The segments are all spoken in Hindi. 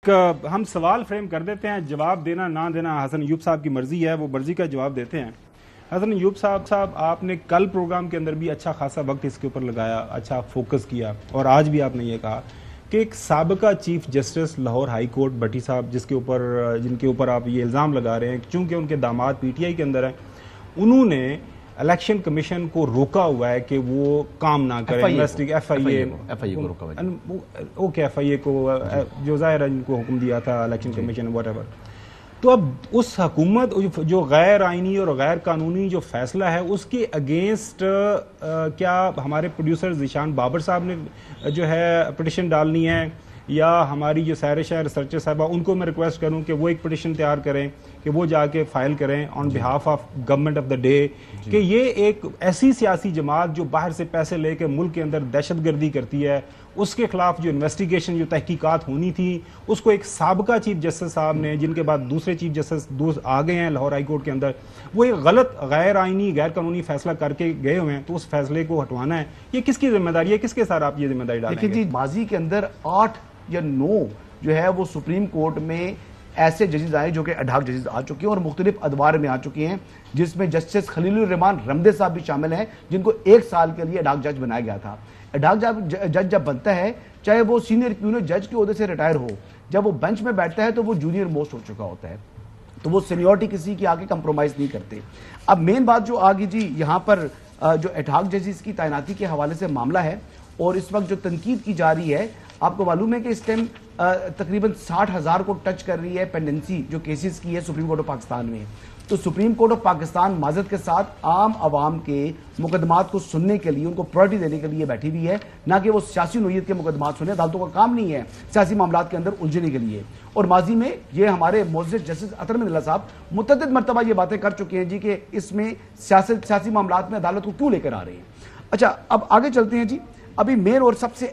हम सवाल फ्रेम कर देते हैं, जवाब देना ना देना हसन अय्यूब साहब की मर्जी है, वो मर्जी का जवाब देते हैं। हसन अय्यूब साहब आपने कल प्रोग्राम के अंदर भी अच्छा खासा वक्त इसके ऊपर लगाया, अच्छा फोकस किया, और आज भी आपने ये कहा कि एक साबिका chief justice Lahore high court Bhatti साहब जिनके ऊपर आप ये इल्ज़ाम लगा रहे हैं चूंकि उनके दामाद पीटीआई के अंदर हैं, उन्होंने इलेक्शन कमीशन को रोका हुआ है कि वो काम ना करें, एफआईए को जो ज़ाहिर है इनको हुक्म दिया था इलेक्शन कमीशन व्हाटएवर। तो अब उस हुकूमत जो गैर आइनी और गैर कानूनी जो फैसला है उसके अगेंस्ट क्या हमारे प्रोड्यूसर ज़ीशान बाबर साहब ने जो है पिटिशन डालनी है, या हमारी जो सैर शाह रिसर्चर साहबा उनको मैं रिक्वेस्ट करूं कि वो एक पिटिशन तैयार करें कि वो जाके फाइल करें on behalf of government of the day कि ये एक ऐसी सियासी जमात जो बाहर से पैसे लेके मुल्क के अंदर दहशतगर्दी करती है, उसके खिलाफ जो इन्वेस्टिगेशन जो तहकीकात होनी थी उसको एक साबिका चीफ जस्टिस साहब ने, जिनके बाद दूसरे चीफ जस्टिस आ गए हैं लाहौर हाई कोर्ट के अंदर, वो एक गलत गैर आइनी गैर कानूनी फैसला करके गए हुए हैं, तो उस फैसले को हटवाना है। ये किसकी जिम्मेदारी है, किसके साथ आप ये जिम्मेदारी डालेंगे? देखिए जी, माजी के अंदर 8 या 9 जो है वो सुप्रीम कोर्ट में ऐसे जजेस आए जो कि अडाक जजेस आ चुके हैं और मुख्तलिफ अदवार में आ चुके हैं, जिसमें जस्टिस खलीलुर रहमान रमदे साहब भी शामिल हैं, जिनको 1 साल के लिए अडाक जज बनाया गया था। अडाक जज जब बनता है, चाहे वो सीनियर क्यूनियर जज के ओहदे से रिटायर हो, जब वो बेंच में बैठता है तो वो जूनियर मोस्ट हो चुका होता है, तो वो सीनियरिटी किसी की आगे कंप्रोमाइज नहीं करते। अब मेन बात जो आ गई जी, यहाँ पर जो अडाक जजेस की तैनाती के हवाले से मामला है और इस वक्त जो तनकीद की जा रही है, आपको मालूम है कि इस टाइम तकरीबन 60,000 को टच कर रही है पेंडेंसी जो केसेस की है सुप्रीम कोर्ट ऑफ पाकिस्तान में। तो सुप्रीम कोर्ट ऑफ पाकिस्तान माजरत के साथ आम आवाम के मुकदमात को सुनने के लिए, उनको प्रायोरिटी देने के लिए बैठी हुई है, ना कि वो सियासी नोयत के मुकदमात सुने। अदालतों का काम नहीं है सियासी मामलों के अंदर उलझने के लिए। और माजी में ये हमारे मोअज़्ज़ज़ जस्टिस अतर मिल्ला साहब मुतअद्दिद मरतबा ये बातें कर चुके हैं जी कि इसमें सियासी मामलात में अदालत को क्यों लेकर आ रहे हैं। अच्छा, अब आगे चलते हैं जी। अभी मेन और सबसे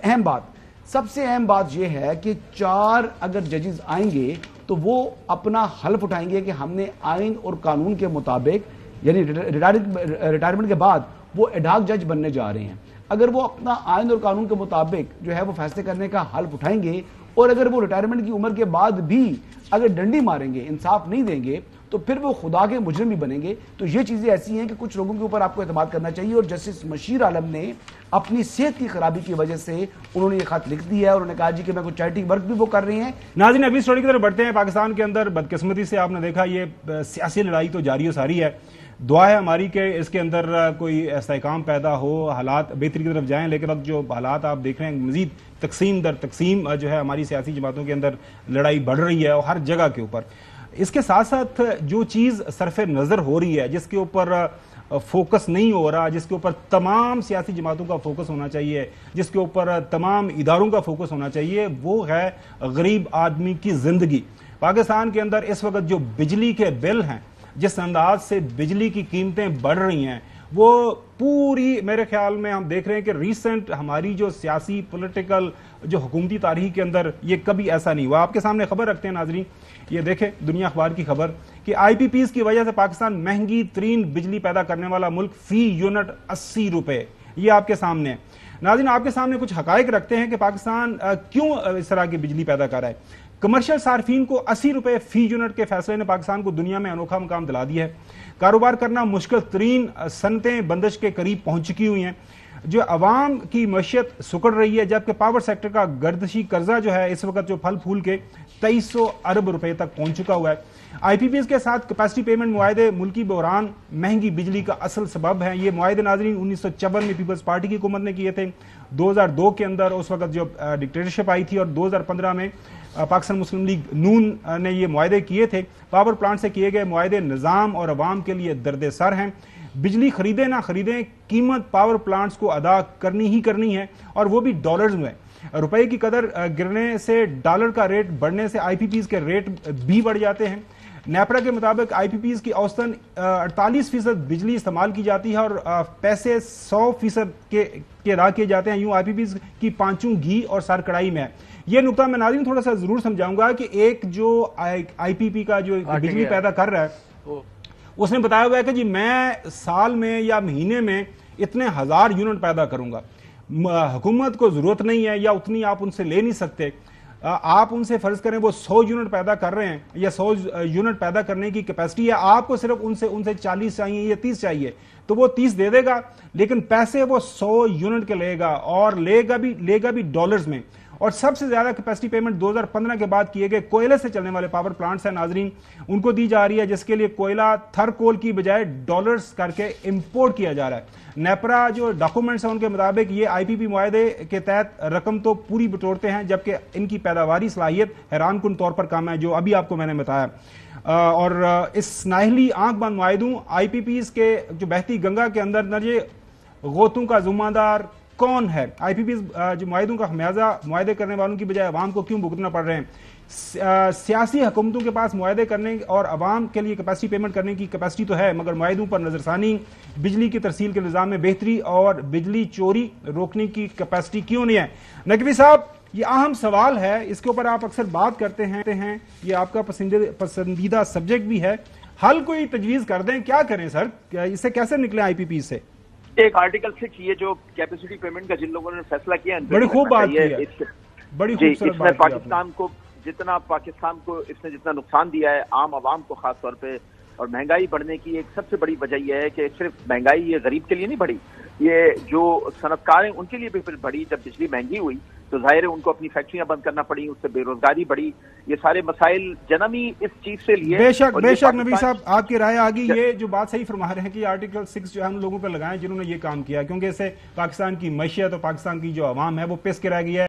अहम बात यह है कि 4 अगर जजेस आएंगे तो वो अपना हल्फ उठाएंगे कि हमने आइन और कानून के मुताबिक, यानी रिटायरमेंट के बाद वो एडाक जज बनने जा रहे हैं, अगर वो अपना आइन और कानून के मुताबिक जो है वो फैसले करने का हल्फ उठाएंगे और अगर वो रिटायरमेंट की उम्र के बाद भी अगर डंडी मारेंगे, इंसाफ नहीं देंगे, तो फिर वो खुदा के मुजरिम भी बनेंगे। तो ये चीजें ऐसी हैं कि कुछ लोगों के ऊपर आपको एतमाद करना चाहिए। और जस्टिस मशीर आलम ने अपनी सेहत की खराबी की वजह से उन्होंने ये खत लिख दिया है और उन्होंने कहा जी कि मैं कुछ चैरिटी वर्क भी वो कर रही हैं। नाज़रीन, अभी स्टोरी की तरफ बढ़ते हैं। पाकिस्तान के अंदर बदकिस्मती से आपने देखा ये सियासी लड़ाई तो जारी सारी है। दुआ है हमारी के इसके अंदर कोई इस्तेहकाम पैदा हो, हालात बेहतरी की तरफ जाएं, लेकिन अब जो हालात आप देख रहे हैं मजीद तकसीम दर तकसीम जो है हमारी सियासी जमातों के अंदर लड़ाई बढ़ रही है और हर जगह के ऊपर। इसके साथ साथ जो चीज़ सरफे नज़र हो रही है, जिसके ऊपर फोकस नहीं हो रहा, जिसके ऊपर तमाम सियासी जमातों का फोकस होना चाहिए, जिसके ऊपर तमाम इदारों का फोकस होना चाहिए, वो है गरीब आदमी की जिंदगी। पाकिस्तान के अंदर इस वक्त जो बिजली के बिल हैं, जिस अंदाज से बिजली की कीमतें बढ़ रही हैं, वो पूरी मेरे ख्याल में हम देख रहे हैं कि रीसेंट हमारी जो सियासी पॉलिटिकल जो हुकूमती तारीख के अंदर ये कभी ऐसा नहीं हुआ। आपके सामने खबर रखते हैं नाजरीन, ये देखें दुनिया अखबार की खबर कि आईपीपीज की वजह से पाकिस्तान महंगी तरीन बिजली पैदा करने वाला मुल्क, फी यूनिट 80 रुपए। ये आपके सामने नाज़रीन, आपके सामने कुछ हकायक रखते हैं कि पाकिस्तान क्यों इस तरह की बिजली पैदा कर रहा है। कमर्शियल सार्फिन को 80 रुपए फी यूनिट के फैसले ने पाकिस्तान को दुनिया में अनोखा मुकाम दिला दिया है। कारोबार करना मुश्किल तरीन सनतें बंदिश के करीब पहुंच चुकी हुई हैं, जो अवाम की मईशत सुकड़ रही है, जबकि पावर सेक्टर का गर्दशी कर्जा जो है इस वक्त जो फल फूल के 2300 अरब रुपए तक पहुंच चुका हुआ है। आईपीपीएस के साथ कैपेसिटी पेमेंट मुआहदे मुल्की बहरान महंगी बिजली का असल सबब है। ये मुआहदे नाजरीन 1954 में पीपल्स पार्टी की हुकूमत ने किए थे, 2002 के अंदर उस वक्त जो डिक्टेटरशिप आई थी, और 2015 में पाकिस्तान मुस्लिम लीग नून ने ये मुआहदे किए थे। पावर प्लांट से किए गए मुआहदे निज़ाम और अवाम के लिए दर्द सर हैं। बिजली खरीदें ना खरीदें, कीमत पावर प्लांट्स को अदा करनी ही करनी है, और वो भी डॉलर्स में। रुपए की कदर गिरने से, डॉलर का रेट बढ़ने से आईपीपीज के रेट भी बढ़ जाते हैं। नेपरा के मुताबिक आईपीपीज की औसतन 48% बिजली इस्तेमाल की जाती है और पैसे 100% के अदा किए जाते हैं। यूं आईपीपीज की पांचों घी और सर कढ़ाई में है। ये नुकता मैं नाज़रीन थोड़ा सा जरूर समझाऊंगा कि एक जो आईपीपी का जो बिजली पैदा कर रहा है, उसने बताया हुआ है कि जी मैं साल में या महीने में इतने 1000 यूनिट पैदा करूंगा। हुकूमत को जरूरत नहीं है या उतनी आप उनसे ले नहीं सकते। आप उनसे फर्ज करें वो 100 यूनिट पैदा कर रहे हैं या 100 यूनिट पैदा करने की कैपेसिटी है, आपको सिर्फ उनसे 40 चाहिए या 30 चाहिए, तो वो 30 दे देगा, लेकिन पैसे वो 100 यूनिट के लेगा, और लेगा भी डॉलर्स में। और सबसे ज्यादा कैपेसिटी पेमेंट 2015 के बाद किए गए कोयले से चलने वाले पावर प्लांट्स हैं नाजरीन, उनको दी जा रही है, जिसके लिए कोयला थर्कोल की बजाय डॉलर्स करके इंपोर्ट किया जा रहा है। नेपरा जो डॉक्यूमेंट्स हैं उनके मुताबिक ये आईपीपी मुआहदे के तहत रकम तो पूरी बटोरते हैं, जबकि इनकी पैदावारी सलाहियत हैरानकुन तौर पर कम है, जो अभी आपको मैंने बताया। और इस नाहली आंख बंद मुआहदों आईपीपीज के जो बहती गंगा के अंदर नजे गोतों का जुम्मेदार कौन है? आईपीपी जो मुआहदों का खमियाजा मुआहदे करने वालों की बजाय अवाम को क्यों भुगतना पड़ रहे हैं? सियासी हुकूमतों के पास मुआहदे करने और अवाम के लिए कैपेसिटी पेमेंट करने की कैपेसिटी तो है, मगर मुआहदों पर नजरसानी, बिजली की तरसील के निज़ाम में बेहतरी और बिजली चोरी रोकने की कैपेसिटी क्यों नहीं है? नकवी साहब, ये अहम सवाल है, इसके ऊपर आप अक्सर बात करते हैं, ये आपका पसंदीदा सब्जेक्ट भी है। हल कोई तजवीज कर दें, क्या करें सर, इससे कैसे निकले आईपीपी से? एक आर्टिकल 6 ये जो कैपेसिटी पेमेंट का जिन लोगों ने फैसला किया, बड़ी खूब बात की है, बड़ी खूबसूरत बात की पाकिस्तान को इसने जितना नुकसान दिया है आम आवाम को खास तौर पे, और महंगाई बढ़ने की एक सबसे बड़ी वजह यह है कि सिर्फ महंगाई ये गरीब के लिए नहीं बढ़ी, ये जो सनतकार हैं उनके लिए भी फिर बढ़ी। जब बिजली महंगी हुई तो जाहिर है उनको अपनी फैक्ट्रियां बंद करना पड़ी, उससे बेरोजगारी बढ़ी। ये सारे मसाइल जन्म ही इस चीज से लिए। बेशक नबी साहब, आपकी राय आ गई। ये जो बात सही फरमा रहे हैं कि आर्टिकल 6 जो हम लोगों पर लगाएं जिन्होंने ये काम किया, क्योंकि इससे पाकिस्तान की मैशियत और पाकिस्तान की जो आवाम है वो पिस के रह गई है।